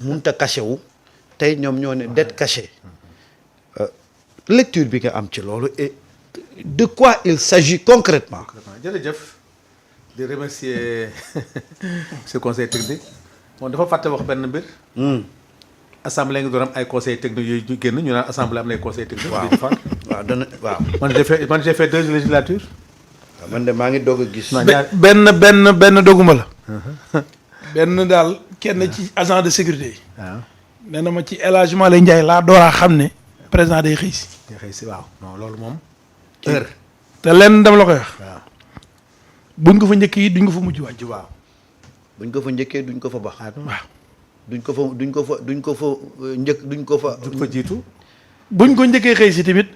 munta caché wu tey ñoom ñoo ne dette cachée lecture bi nga am ci loolu et de quoi il s'agit concrètement. jërëjëf di remercier ce conseil technique moom dafa fàtte wax benn mbir. assemblée ngi doon am ay conseil technique yooyu ñu génn ñu naan assemblée am na ay conseil technique. waaw dana waaw. man j'ai fait 2 législatures. waaw man de maa ngi doog a gis. benn doguma la. benn daal kenn ci agent de sécurité yi. waaw nee na ma ci El Hadj Malick Ndiaye laa dooraa xam ne président day xëy si. day xëy si waaw non loolu moom. heure. te lenn dama la koy wax. waaw buñ ko fa njëkk yi duñ ko fa mujj wàcc. waaw. buñ ko fa njëkkee duñ ko fa bax. waaw duñ ko fa njëkk duñ ko fa. du ko jiitu. buñ ko njëkkee xëy si tamit.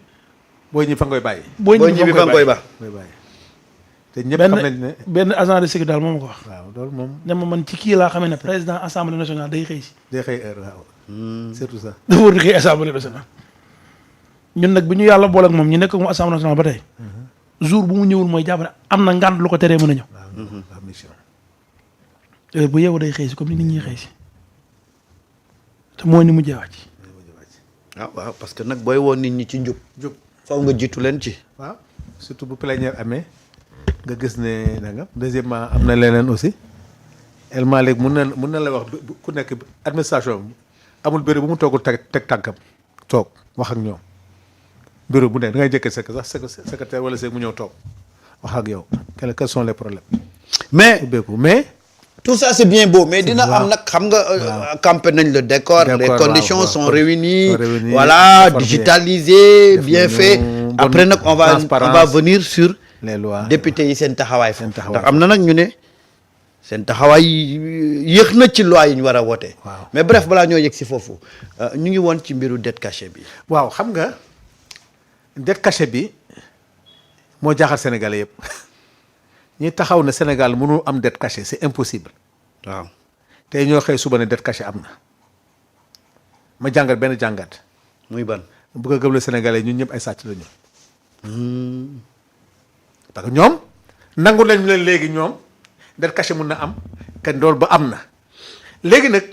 booy ñi fa ngoy bàyyi. booy ñibbi fa nga koy bax. ngoy bàyyi te ñëpp xam nañ ne. benn agent de sécurité daal moom ko wax. waaw loolu moom. ne ma man ci kii laa xamee ne président assemblée nationale day xëy si. day xëy heure waaw. surtout ça. dafa war di xëy assemblée nationale. ñun nag bi ñu yàlla boole ak moom ñu nekk ak mu assemblée nationale ba tey. jour bu mu ñëwul mooy jàpp ne am na ngànt lu ko teree mën a ñëw. waaw mission. heure bu yeewu day xëy si comme ni nit ñi xëy si te mooy ni mujjee wàcc. waaw parce que nag booy woon nit ñi ci njub. faw nga jiitu leen ci. waaw surtout bu plénière amee nga gis ne danga deuxièmement am na leneen aussi El Malick mun na la wax ku nekk administration amul bureau bu mu toogul teg tànkam toog wax ak ñoom bureau bu ne da ngay jëkkee secrétaire wala mu ñëw toog wax ak yow quels sont les problèmes. mais tout ça c'est bien beau mais dina am nag xam nga campé nañ le décor les conditions sont réunies voilà digitalisé bien fait après nag on va venir sur les lois député yi seen taxawaay foofu ndax am na nag ñu ne seen taxawaay yéex na ci loi yi ñu war a wote mais bref balaa ñoo yegg si foofu ñu ngi woon ci mbiru dette cachée bi waaw xam nga dette cachée bi moo jaaxal sénégalais yëpp ñi taxaw ne Sénégal mënul am dette cachée c'est impossible. waaw tey ñoo xëy suba ne dette cachée am na ma jàngat benn jàngat. muy ban. bu ko gëmle Sénégalais ñun ñëpp ay sàcc la ñu. parce que ñoom nangu nañ leen léegi ñoom dette cachée mun na am kenn dool ba am na léegi nag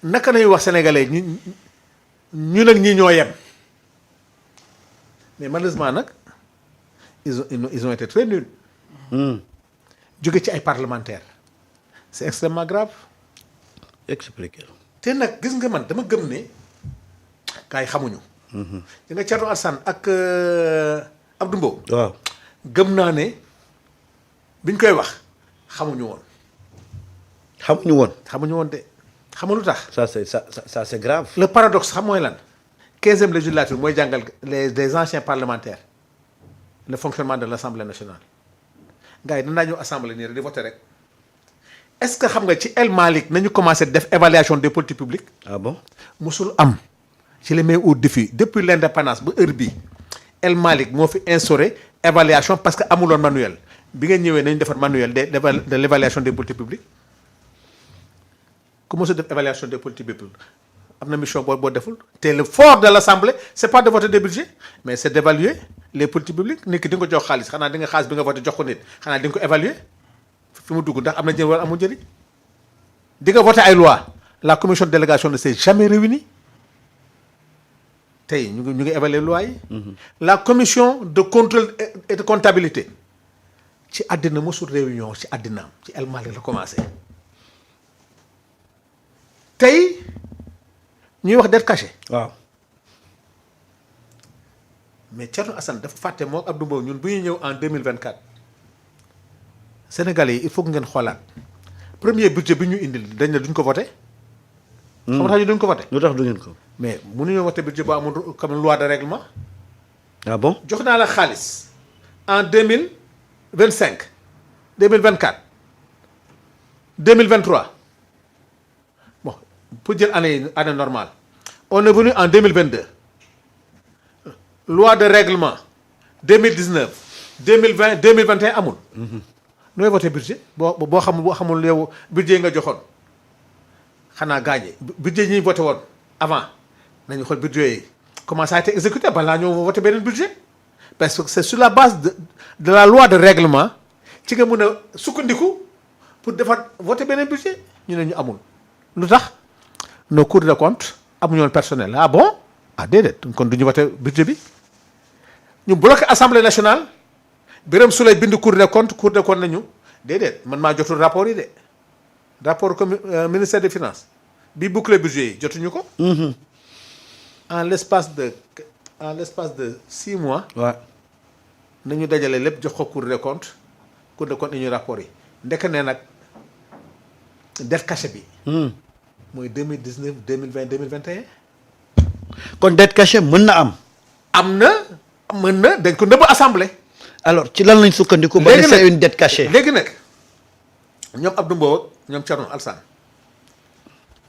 naka nañuy wax sénégalais ñu nag ñi ñoo yem mais malheureusement nag ils ont été très nuls. jóge ci ay parlementaires c'est extrêmement grave. expliquer. te nag gis nga man dama gëm ne gars yi xamuñu. di nga Thierno Alassane ak Abdou Mbow. waaw gëm naa ne biñ koy wax xamuñu woon. xamuñu woon de xamu lu tax. ça c'est grave. le paradoxe xam mooy lan 15e législature mooy jàngal les anciens parlementaires le fonctionnement de l'Assemblée nationale. gars yi danaa ñëw assemblée nii rek di voter rek est-ce que xam nga ci El Malick nañu commencé def évaluation des politiques publiques. ah bon musul am ci les meilleurs hauts défis depuis l'indépendance ba heure bii El Malick moo fi instauré évaluation parce que amuloon manuel bi nga ñëwee nañu defar manuel de l'évaluation des politiques publiques ku mos a def évaluation des politiques publiques am na mission boo deful te le fort de l'Assemblée c'est pas de voter des budgets mais c'est d'évaluer les politiques publiques nit ki di nga ko jox xaalis xanaa di nga xaalis bi nga voté jox ko nit xanaa di nga ko évaluer fi mu dugg ndax am na njëriñ wala amul njëriñ di nga voté ay loi la commission de délégation ne s'est jamais réunie tey ñu ngi évaluer loi yi. la commission de contrôle et de comptabilité ci àddina mosul réunion ci àddinaam ci El Malick la commencé tey ñuy wax dette cachée. waaw. mais Thierno Assane dafa fàtte moo Abdou Mbow ñun bu ñuy ñëw en 2024 Sénégalais yi il faut que ngeen xoolaat premier budget bi ñu indil dañ ne duñ ko voté. xam nga tax ñu duñ ko voté. lu tax du ngeen ko. mais mënuñoo voté budget boo amul comme loi de règlement. ah bon. jox naa la xaalis en 2025 2024 2023 bon pour jël année normale on est venu en 2022. loi de règlement 2019 2020 2021 amul. nooy voté budget boo xamul yow budget nga joxoon xanaa gaañee budget yi ñuy voté woon avant nañu xool budget yi comment ça a été exécuté balaa ñoo voté beneen budget parce que c'est sur la base de la loi de règlement ci nga mën a sukkandiku pour defar voté beneen budget ñu ne ñu amul lu tax nos cours de compte amuñu woon personnel ah bon ah déedéet kon du ñu voté budget bi ñu bloqué assemblée nationale Birame Souleye bind cour des comptes nañu déedéet man maa jotul rapport yi de rapport ministère des finances bi boucler budget yi jotuñu ko. en l'espace de 6 mois. waaw nañu dajale lépp jox ko cour des comptes ñu rapport yi ndek ne nag dette cachée bi. mooy 2019 2020 2021. kon dette cachée mën na am. mën na dañ ko nëbb assemblée. alors ci lan lañ sukkandiku. ba ne c'est une dette cachée. léegi nag ñoom Abdou Mbow ak ñoom Thierno Alassane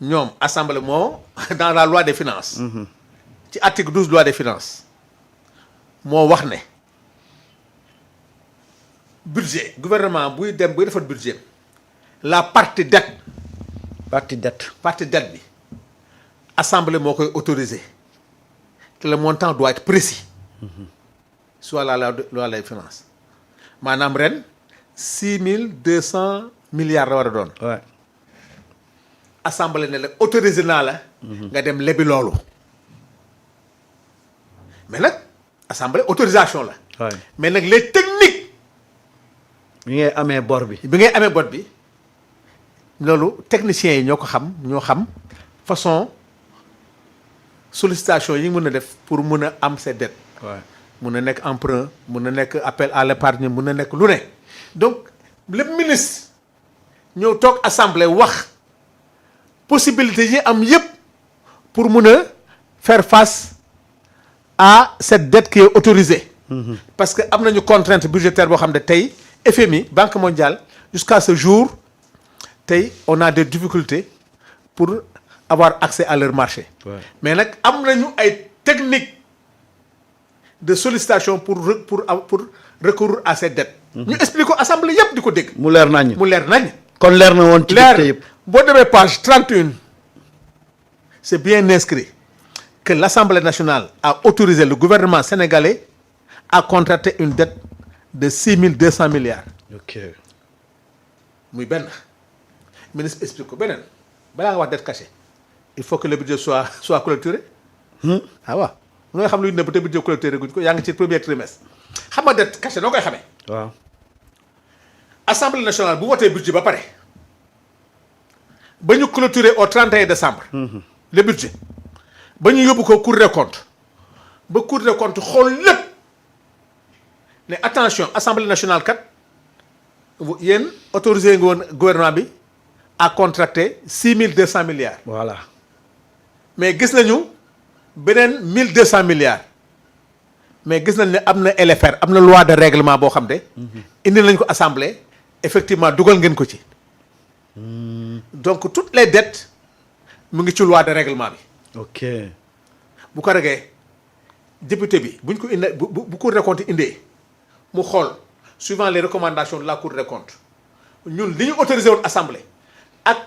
ñoom assemblée moo dans la loi des finances. ci article 12 loi des finances moo wax ne budget gouvernement buy defar budget la partie dette. partie dette bi assemblée moo koy autorisé te le montant doit être précis. soit la loi des finances maanaam ren 6200 milliards la war a doon. waaw assemblée ne la autorisé naa la. nga dem lebi loolu. mais nag assemblée autorisation la. waaw mais nag les techniques. bi ngay amee bor bi. loolu techniciens yi ñoo xam façon sollicitation yi mën a def pour mën a am ces dettes. waaw mun na nekk emprunt mun na nekk appel à l'épargne mun na nekk lu ne donc le ministre ñëw toog assemblée wax possibilité yi am yépp pour mun a faire face à cette dette qui est autorisée. parce que am nañu contrainte budgétaire boo xam ne tey FMI Banque mondiale jusqu'à ce jour tey on a des difficultés pour avoir accès à leur marché. mais nag am nañu ay techniques de sollicitation pour recourir à cette dette. ñu expliqué ko assemblée yëpp di ko dégg. mu leer nañ. kon leer na woon ci député yëpp. boo demee page 31 c'est bien inscrit que l'Assemblée nationale a autorisé le gouvernement sénégalais à contracter une dette de 6200 milliards. ok muy benn ministre explique ko beneen balaa nga wax dette cachée il faut que le budget soit clôturé. ah waaw. nga xam luy nëbb te budget clôturé guñ ko yaa ngi ci premier trimestre xam nga dette cachée noo koy xamee. waaw. assemblée nationale bu wotee budget ba pare ba ñu clôturé au 31 décembre. le budget ba ñu yóbbu ko cour des comptes ba cour des comptes xool lépp ne attention assemblée nationale kat yéen autorisé nga woon gouvernement bi à contracter 6200 milliards. voilà. mais gis nañu. beneen 1200 milliards mais gis nañ ne am na LFR am na loi de règlement boo xam ne. indi nañ ko assemblée effectivement dugal ngeen ko ci. donc toutes les dettes mu ngi ci loi de règlement bi. ok bu ko regee député bi buñ ko indee bu Cour des comptes indee mu xool suivant les recommandations de la Cour des comptes ñun li ñu autorisé woon assemblée ak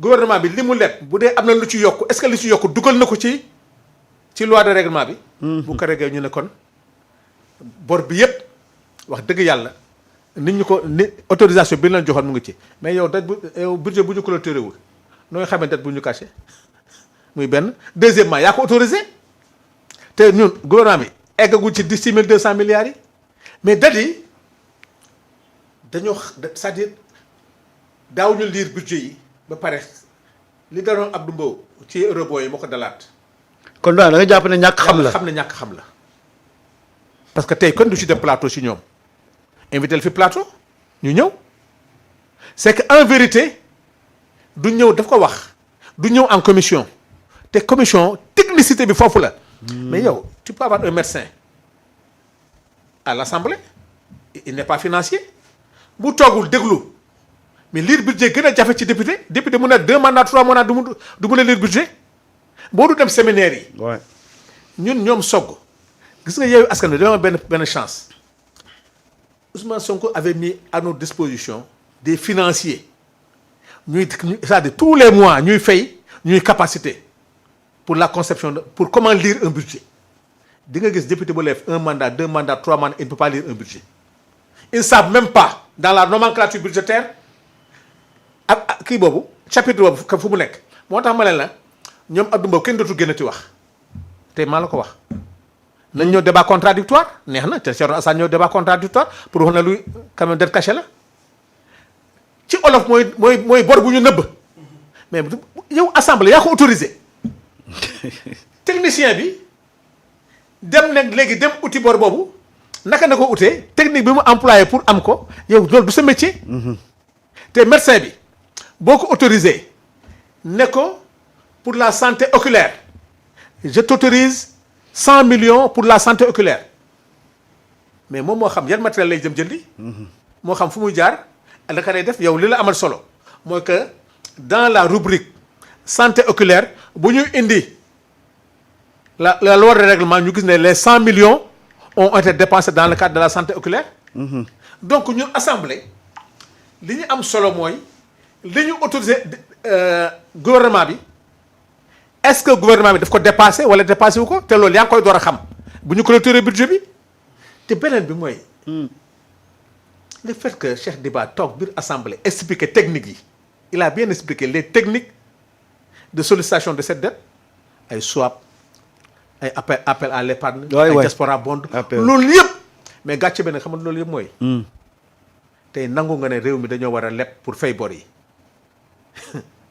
gouvernement bi li mu leb bu dee am na lu ci yokk est-ce que li ci yokk dugal na ko ci loi de règlement bi. bu ko regee ñu ne kon bor bi yépp wax dëgg yàlla nit ñu ko ni autorisation bi leen joxoon mu ngi ci mais yow budget bu ñu clôturé wul nooy xamee dette bu ñu caché muy benn deuxièmement yaa ko autorisé te ñun gouvernement bi eggagul ci 6200 milliards yi mais dette yi dañoo c'est-à-dire daawuñu lire budget yi ba pare li daloon Abdou Mbow ci eurobond yi moo ko dalaat. kon daal da nga jàpp ne ñàkk xam la parce que tey kon du ci def plateau ci ñoom invité la fi plateau ñu ñëw c'est que en vérité du ñëw daf ko wax du ñëw en commission te commission technicité bi foofu la. mais yow tu peux avoir un médecin à l'Assemblée il n'est pas financier bu toogul déglu mais lire budget gën a jafe ci député mu ne 2 mandats 3 mandats du mun a lire budget boo du dem séminaire yi. ñun ñoom sogg gis nga Yewwi Askan Wi dañoo am benn chance Ousmane Sonko avait mis à notre disposition des financiers c'est-à-dire tous les mois ñuy fay ñuy capacité pour la conception pour comment lire un budget di nga gis député bu lève 1 mandat 2 mandats 3 mandats il ne peut pas lire un budget ils ne savent même pas dans la nomenclature budgétaire ak kii boobu chapitre boobu fu mu nekk moo tax ma ne la ñoom Abdou Mbow kenn dootul génnati wax tey maa la ko wax. nañ ñëw débat contradictoire neex na te Thierno Assane ñëw débat contradictoire pour wax na luy quand même det caché la ci olof mooy bor bu ñu nëbb mais yow assemblée yaa ko autorisé technicien bi dem nag léegi dem uti bor boobu naka na ko utee technique bi mu employé pour am ko yow loolu du sa métier. te médecin bi boo ko autorisé ne ko pour la santé oculaire je t'autorise 100 millions pour la santé oculaire mais moom moo xam yan matériel lay jëm jëndi. moo xam fu muy jaar naka lay def yow li la amal solo mooy que dans la rubrique santé oculaire bu ñu indi la loi de règlement ñu gis ne les 100 millions ont été dépensés dans le cadre de la santé oculaire. donc ñun assemblée li ñu am solo mooy li ñu autorisé gouvernement bi. est-ce que gouvernement bi daf ko dépassé wala dépassé wu ko te loolu yaa ngi koy door a xam bu ñu clôturer budget bi te beneen bi mooy le fait que Cheikh Diba toog biir assemblée expliquer technique yi il a bien expliqué les techniques de sollicitation de cette dette ay swap ay appel à l'épargne ay diaspora bond loolu yëpp mais gàcce benn xam nga loolu yëpp mooy tey nangu nga ne réew mi dañoo war a leb pour fay bor yi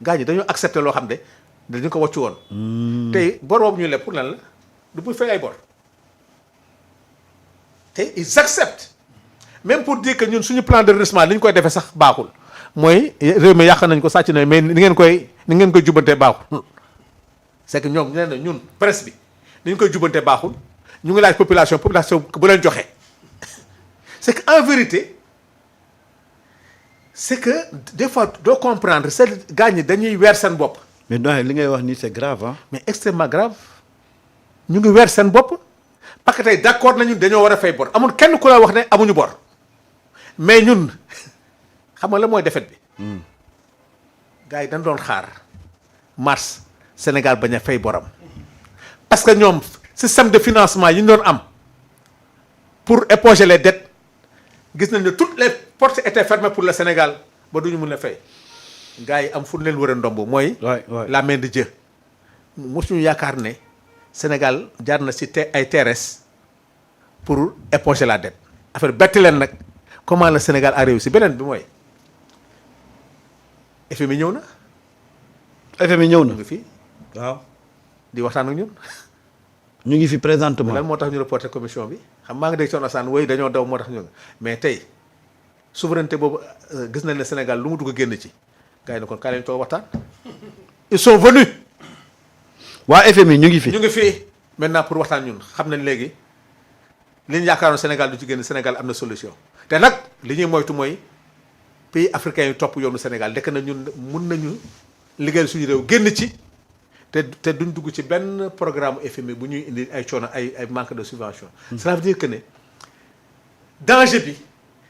gars ñi dañoo accepter loo xam ne dañu ko wàccu woon. tey bor boobu ñuy leb pour lan la du pour fay ay bor tey ils acceptent même pour dire que ñun suñu plan de redressement li ñu koy defee sax baaxul mooy réew mi yàq nañ ko sàcc na mais ni ngeen koy jubbantee baaxul c'est que ñoom nee na ñun presse bi ni ñu koy jubbantee baaxul ñu ngi laaj population bu leen joxe c'est que en vérité c'est que des fois doo comprendre c'est gars ñi dañuy weer seen bopp. mais doyen li ngay wax nii c'est grave ah. mais extrêmement grave ñu ngi weer seen bopp parce que tey d'accord nañu dañoo war a fay bor amul kenn ku la wax ne amuñu bor mais ñun xam nga la mooy défaite bi. gars yi dañ doon xaar mars Sénégal bañ a fay boram parce que ñoom système de financement yi ñu doon am pour éponger les dettes gis nañ ne toutes les portes étaient fermées pour le Sénégal ba duñu mën a fay. gars yi am fu leen war a ndomb mooy. la main de Dieu. mosuñu yaakaar ne Sénégal jaar na ci ay TRS pour éponger la dette affaire bett leen nag comment le Sénégal a réussi beneen bi mooy FMI ñëw na. FMI ñëw na ñu ngi fi. waaw di waxtaan ak ñun. ñu ngi fi présentement. lan moo tax ñu reporté commission bi xam maa ngi dégg Thierno Assane woy dañoo daw moo tax ñu mais tey souveraineté boobu gis nañ ne Sénégal lu mu dugg génn ci. gars yi ne kon kaa leen toog waxtaan. ils sont venus. waa FMI ñu ngi fi. ñu ngi fi maintenant pour waxtaan ñun xam nañ léegi li ñu yaakaaroon Sénégal du ci génn Sénégal am na solution te nag li ñuy moytu mooy pays africains yi topp yoonu Sénégal dekk na ñun mun nañu liggéeyal suñu réew génn ci te duñ dugg ci benn programme FMI bu ñuy indi ay coono ay manque de subvention. cela veut dire que ne danger bi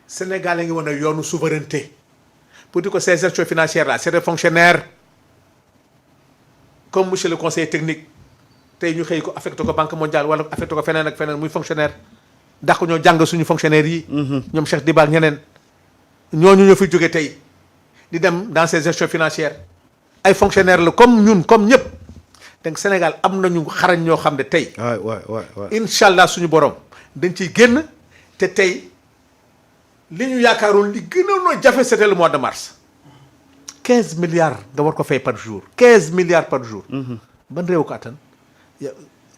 Sénégal a ngi wane yoonu souveraineté. pour dire que ces gestions financières là c'est des fonctionnaires comme monsieur le conseiller technique tey ñu xëy ko affecté ko banque mondiale wala affecté ko feneen ak feneen muy fonctionnaire ndax ñoo jàng suñu fonctionnaires yi. ñoom Cheikh Diba ak ñeneen ñooñu ñoo fi jóge tey di dem dans ces gestions financières ay fonctionnaires la comme ñun comme ñëpp donc Sénégal am nañu xarañ ñoo xam ne tey. waay incha allah suñu borom dañ ciy génn te tey. li ñu yaakaaroon li gënoon a jafe c'était le mois de mars 15 milliards nga war ko fay par jour 15 milliards par jour. ban réew ko attan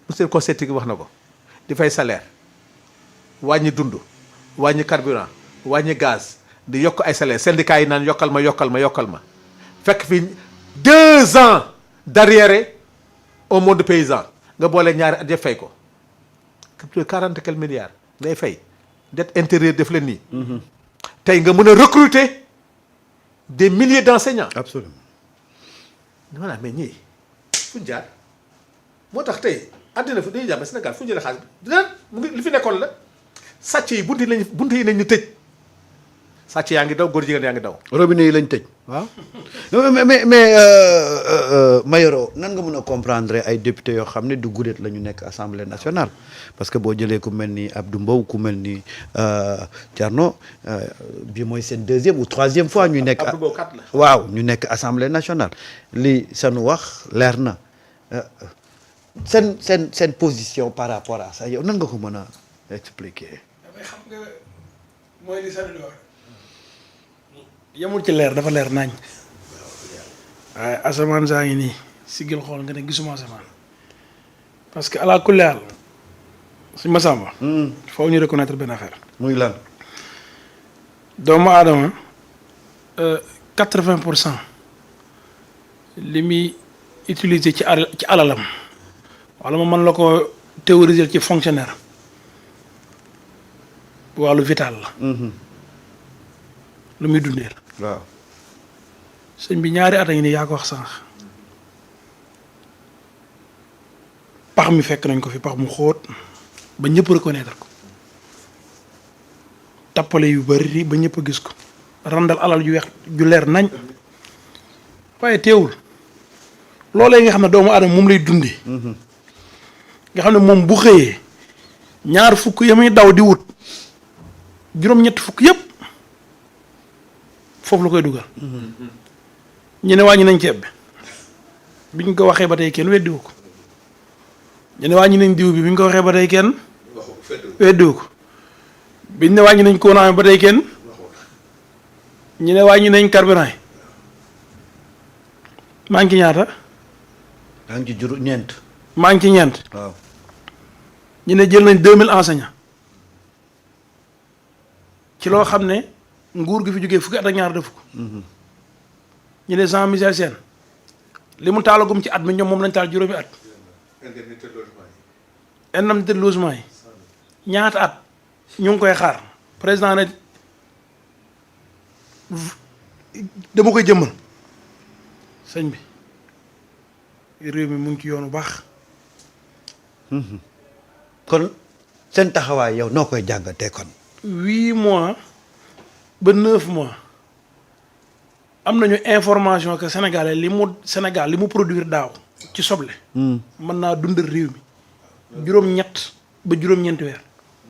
monsieur le conseiller technique wax na ko di fay salaire wàññi dund wàññi carburant wàññi gaz di yokk ay salaire syndicats yi naan yokkal ma fekk fi 2 ans d'arriéré au monde paysan nga boole ñaari at yëpp fay ko 40 et quelques milliards ngay fay. dette intérieure def leen nii. tey nga mën a recruter des milliers d'enseignants. absolument. voilà mais ñii fu ñu jaar moo tax tey àddina fi dañuy jàmm Sénégal fu ñu jëlee xaalis bi dinañ mu ngi li fi nekkoon la sàcc yi bunti yi nañ ñu tëj sàcc yaa ngi daw góor jigéen yaa ngi daw. robinet yi lañ tëj. waaw. mais Mayoro nan nga mën a comprendre ay député yoo xam ne du guddét la ñu nekk assemblée nationale parce que boo jëlee ku mel ni Abdou Mbow ku mel ni Thierno bi mooy seen 2e ou 3e fois ñu nekk. Abdou Mbow 4 la. waaw ñu nekk assemblée nationale li sanu wax leer na seen position par rapport à ça yow nan nga ko mën a expliquer. damay xam nga mooy li Sanu di wax yemul ci leer dafa leer nañ waaye asamaan saa ngi nii siggil xool nga ne gisuma asamaan parce que ala kulli haal suñ Massamba. foo ñu reconnaître benn affaire. muy lan. doomu aadama 80% li muy utiliser ci alalam wala ma mën la ko théoriser ci fonctionnaire wàllu vital la. lu muy dundee la. waaw. sëñ bi ñaari at a ngi nii yaa ko wax sànq pax mi fekk nañ ko fi pax mu xóot ba ñëpp reconnaître ko tappale yu bari ba ñëpp a gis ko randal alal ju weex ju leer nañ waaye teewul loolee nga xam ne doomu aadama moom lay dundee. nga xam ne moom bu xëyee ñaar fukk ya muy daw di wut juróom-ñetti fukk yëpp foofu la koy dugal. ñu ne wàññi nañ ceeb bi biñ ko waxee ba tey kenn weddiwu ko ñu ne wàññi nañ diw bi biñ ko waxee ba tey kenn weddiwu ko biñ ne wàññi nañ courant ba tey kenn ñu ne wàññi nañ carburant maa ngi ci ñaata. maa ngi ci ñeent. maa ngi ci ñeent. waaw. ñu ne jël nañ 2000 enseignants ci loo xam ne nguur gi fi jógee fukki at ak ñaar def ko. ñu ne Jean Michel Sène li mu taalagum ci at mi ñoom moom lañ taal juróomi at. indemnité de logement yi ñaata at ñu ngi koy xaar président ne dama koy jëmmal sëñ bi réew mi mu ngi ci yoon bu baax. kon seen taxawaay yow noo koy jàngatee kon. 8 mois ba 9 mois. am nañu information que Sénégal li mu produire daaw ci soble. mën naa dundal réew mi juróom-ñett ba juróom-ñeenti weer.